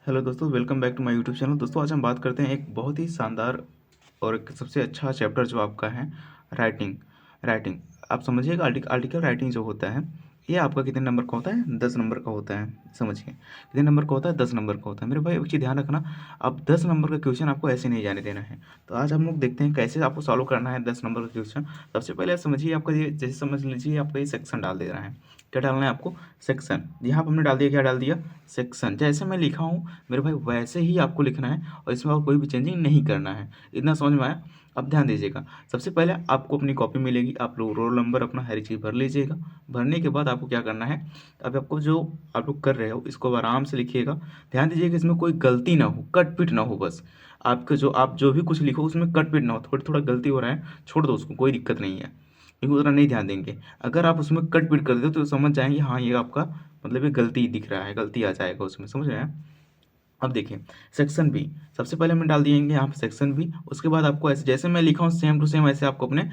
Hello दोस्तों, welcome back to my YouTube channel. दोस्तों, आज हम बात करते हैं एक बहुत ही शानदार और एक सबसे अच्छा चैप्टर जो आपका है राइटिंग। राइटिंग आप समझिएगा, आर्टिकल राइटिंग जो होता है ये आपका कितने नंबर का होता है? 10 नंबर का होता है। समझिए कितने नंबर का होता है? 10 नंबर का होता है। मेरे भाई एक चीज़ ध्यान रखना, अब 10 नंबर का क्वेश्चन आपको ऐसे नहीं जाने देना है। तो आज हम लोग देखते हैं कैसे आपको सॉल्व करना है 10 नंबर का क्वेश्चन। सबसे पहले समझिए, आपका ये जैसे समझ लीजिए आपका ये सेक्शन डाल दे रहा है। क्या डालना है आपको? सेक्शन। यहाँ पर हमने डाल दिया, क्या डाल दिया? सेक्शन। जैसे मैं लिखा हूँ मेरे भाई वैसे ही आपको लिखना है और इसमें और कोई भी चेंजिंग नहीं करना है। इतना समझ में आया? अब ध्यान दीजिएगा, सबसे पहले आपको अपनी कॉपी मिलेगी, आप लोग रोल नंबर अपना हर चीज़ भर लीजिएगा। भरने के बाद आपको क्या करना है, अब आपको जो आप लोग कर रहे हो इसको आराम से लिखिएगा। ध्यान दीजिएगा इसमें कोई गलती ना हो, कट पिट ना हो। बस आपका जो आप जो भी कुछ लिखो उसमें कट पिट ना हो। थोड़ी थोड़ा गलती हो रहा है, छोड़ दो उसको, कोई दिक्कत नहीं है, क्योंकि उतना नहीं ध्यान देंगे। अगर आप उसमें कट पिट कर दो तो समझ जाएंगे हाँ ये आपका मतलब ये गलती दिख रहा है, गलती आ जाएगा उसमें। समझ रहे हैं? अब देखिए सेक्शन बी, सबसे पहले हम डाल दिएंगे यहाँ पे सेक्शन बी। उसके बाद आपको ऐसे जैसे मैं लिखा हूँ सेम टू सेम ऐसे आपको अपने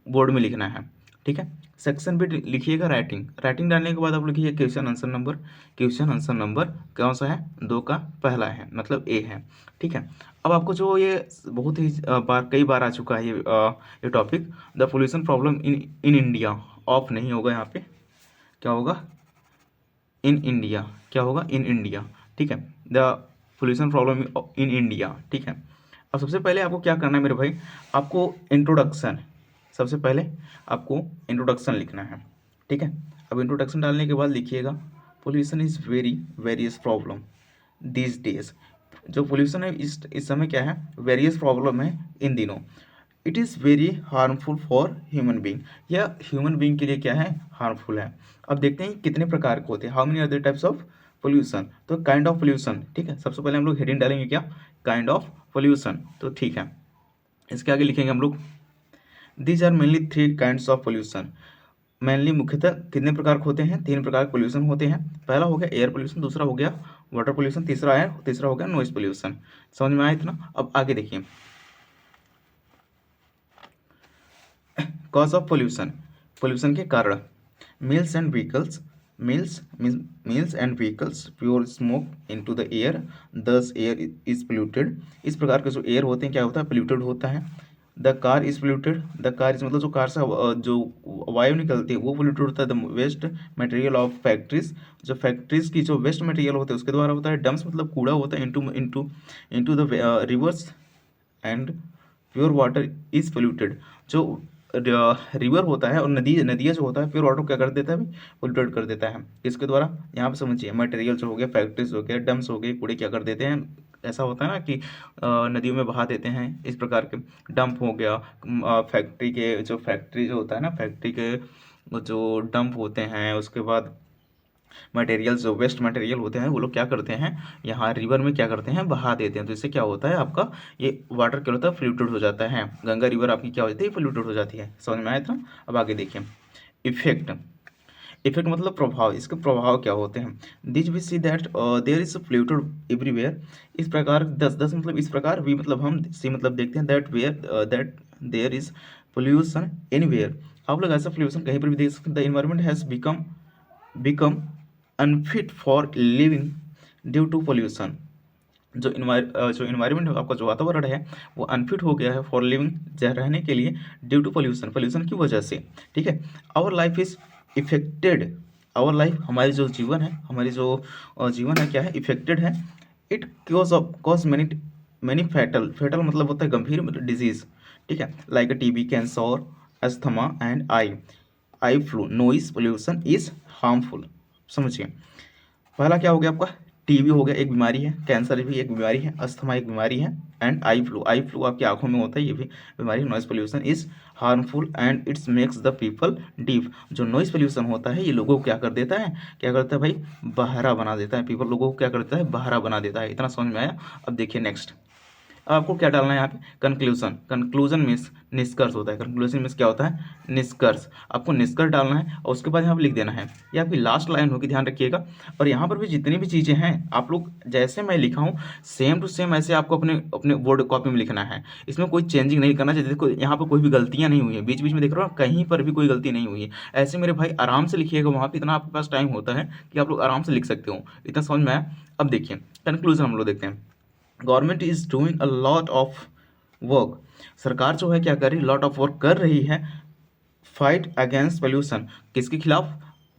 बोर्ड में लिखना है। ठीक है, सेक्शन बी लिखिएगा राइटिंग। राइटिंग डालने के बाद आप लिखिए question answer number. Question answer number कौन सा है? 2 का पहला है, मतलब ए है। ठीक है, अब आपको जो ये बहुत ही कई बार आ चुका है ये topic, the pollution problem in India. Of नहीं होगा यहाँ पे, क्या होगा? In India. क्या होगा? In India. ठीक है, the pollution problem in India. ठीक है, अब सबसे पहले आपको क्या करना है मेरे भाई, आपको इंट्रोडक्शन, सबसे पहले आपको इंट्रोडक्शन लिखना है। ठीक है, अब इंट्रोडक्शन डालने के बाद लिखिएगा pollution is very various problem this days. जो पोल्यूशन है इस समय क्या है? वेरियस प्रॉब्लम है इन दिनों। It is very harmful for human being. यह ह्यूमन बींग के लिए क्या है? हार्मफुल है। अब देखते हैं कितने प्रकार के होते हैं, how many other types of pollution. तो काइंड ऑफ पोल्यूशन। ठीक है, सबसे पहले हम लोग हेडिंग डालेंगे क्या? Kind of pollution. तो ठीक है, इसके आगे लिखेंगे हम लोग these are mainly 3 kinds of pollution. Mainly मुख्यतः कितने प्रकार के होते हैं? 3 प्रकार के पोल्यूशन होते हैं। पहला हो गया एयर पोल्यूशन, दूसरा हो गया वाटर पोल्यूशन, तीसरा हो गया नॉइस पोल्यूशन। समझ में आया इतना? अब आगे देखिए, कॉज ऑफ पोल्यूशन, पोल्यूशन के कारण। Mills and vehicles, mills and vehicles pure smoke into the air, दस एयर इज पोल्यूटेड। इस प्रकार के जो एयर होते हैं क्या होता है? पोल्यूटेड होता है। The car is polluted, the car is मतलब जो कार से जो वायु निकलती है वो पोल्यूटेड होता है। The waste material of factories, जो फैक्ट्रीज की जो वेस्ट मटेरियल होते हैं उसके द्वारा होता है। डम्प्स मतलब कूड़ा होता है, into into into the reverse and pure water is polluted. जो रिवर होता है और नदियाँ जो होता है प्योर वाटर को क्या कर देता है? पोल्यूटेड कर देता है। इसके द्वारा यहाँ पे समझिए मटेरियल जो हो गया, फैक्ट्रीज हो गया, डम्प्स हो गए, कूड़े क्या कर देते हैं? ऐसा होता है ना कि नदियों में बहा देते हैं। इस प्रकार के डंप हो गया, फैक्ट्री जो होता है ना, फैक्ट्री के जो डंप होते हैं, उसके बाद मटेरियल जो वेस्ट मटेरियल होते हैं वो लोग क्या करते हैं? यहाँ रिवर में क्या करते हैं? बहा देते हैं। तो इससे क्या होता है आपका ये वाटर क्या होता है? पोल्यूटेड हो जाता है। गंगा रिवर आपकी क्या हो जाती है? पोल्यूटेड हो जाती है। समझ में आया था? अब आगे देखिए इफेक्ट। इफेक्ट मतलब प्रभाव। इसके प्रभाव क्या होते हैं? This we see that there is polluted everywhere. इस प्रकार 10 मतलब इस प्रकार, वी मतलब हम, सी मतलब देखते हैं, that there is pollution anywhere. आप लोग ऐसा पोल्यूशन कहीं पर भी देख सकते हैं। The environment has become unfit for living due to pollution. जो इन्वायरमेंट है आपका, जो वातावरण है वो अनफिट हो गया है फॉर लिविंग, रहने के लिए, ड्यू टू पोल्यूशन, पोल्यूशन की वजह से। ठीक है, our life is affected. Our life, हमारी जो जीवन है, हमारी जो जीवन है क्या है? इफेक्टेड है। It cause many many fatal मतलब होता है गंभीर डिजीज। ठीक है, like TB, cancer, asthma and eye flu. Noise pollution is harmful. समझिए, पहला क्या हो गया आपका? टीबी हो गया, एक बीमारी है। कैंसर भी एक बीमारी है। अस्थमा एक बीमारी है। एंड आई फ्लू आपकी आंखों में होता है, ये भी बीमारी। Noise pollution is harmful and it's makes the people deaf. जो नॉइस पोल्यूशन होता है ये लोगों को क्या कर देता है? क्या करता है भाई? बहरा बना देता है। पीपल लोगों को क्या करता है? बहरा बना देता है। इतना समझ में आया? अब देखिए नेक्स्ट अब आपको क्या डालना है यहाँ पे, कंक्लूजन। कंक्लूजन मीन्स निष्कर्ष होता है, कंक्लूजन मीन्स क्या होता है, निष्कर्ष। आपको निष्कर्ष डालना है और उसके बाद यहाँ पे लिख देना है, ये आपकी लास्ट लाइन होगी, ध्यान रखिएगा। और यहाँ पर भी जितनी भी चीज़ें हैं आप लोग जैसे मैं लिखा हूँ सेम टू सेम ऐसे आपको अपने अपने बोर्ड कॉपी में लिखना है, इसमें कोई चेंजिंग नहीं करना चाहिए। देखो यहाँ पर कोई भी गलतियाँ नहीं हुई है, बीच बीच में देख रहे हो कहीं पर भी कोई गलती नहीं हुई है। ऐसे मेरे भाई आराम से लिखिएगा, वहाँ पे इतना आपके पास टाइम होता है कि आप लोग आराम से लिख सकते हो। इतना समझ में आया। अब देखिए कंक्लूजन हम लोग देखते हैं। Government is doing a lot of work, सरकार जो है क्या कर रही है, लॉट ऑफ वर्क कर रही है, फाइट अगेंस्ट पोल्यूशन, किसके खिलाफ,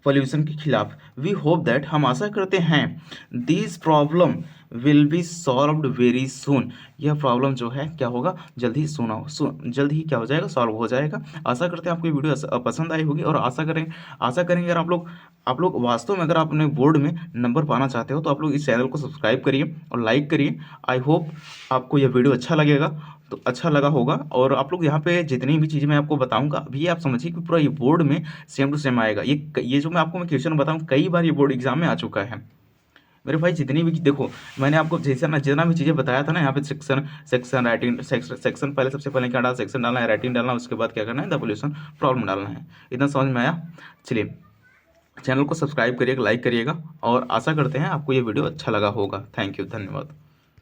पोल्यूशन के खिलाफ। वी होप दैट, हम आशा करते हैं, this problem will be solved very soon, यह प्रॉब्लम जो है क्या होगा, जल्द ही जल्द ही क्या हो जाएगा, सॉल्व हो जाएगा। आशा करते हैं आपको ये वीडियो पसंद आई होगी और आशा करेंगे अगर आप लोग वास्तव में अगर आप अपने बोर्ड में नंबर पाना चाहते हो तो आप लोग इस चैनल को सब्सक्राइब करिए और लाइक करिए। आई होप आपको यह वीडियो अच्छा लगेगा, तो अच्छा लगा होगा। और आप लोग यहाँ पे जितनी भी चीज़ें मैं आपको बताऊंगा अभी आप समझिए कि पूरा ये बोर्ड में सेम टू सेम आएगा। ये जो मैं आपको क्वेश्चन बताऊँ कई बार ये बोर्ड एग्जाम में आ चुका है मेरे भाई। जितनी भी देखो मैंने आपको जैसे ना जितना भी चीज़ें बताया था ना, यहाँ पे सेक्शन राइटिंग, सेक्शन पहले सबसे पहले क्या डालना, सेक्शन डालना है, राइटिंग डालना है, उसके बाद क्या करना है, द पोल्यूशन प्रॉब्लम डालना है। इतना समझ में आया। चलिए चैनल को सब्सक्राइब करिएगा, लाइक करिएगा और आशा करते हैं आपको ये वीडियो अच्छा लगा होगा। थैंक यू, धन्यवाद।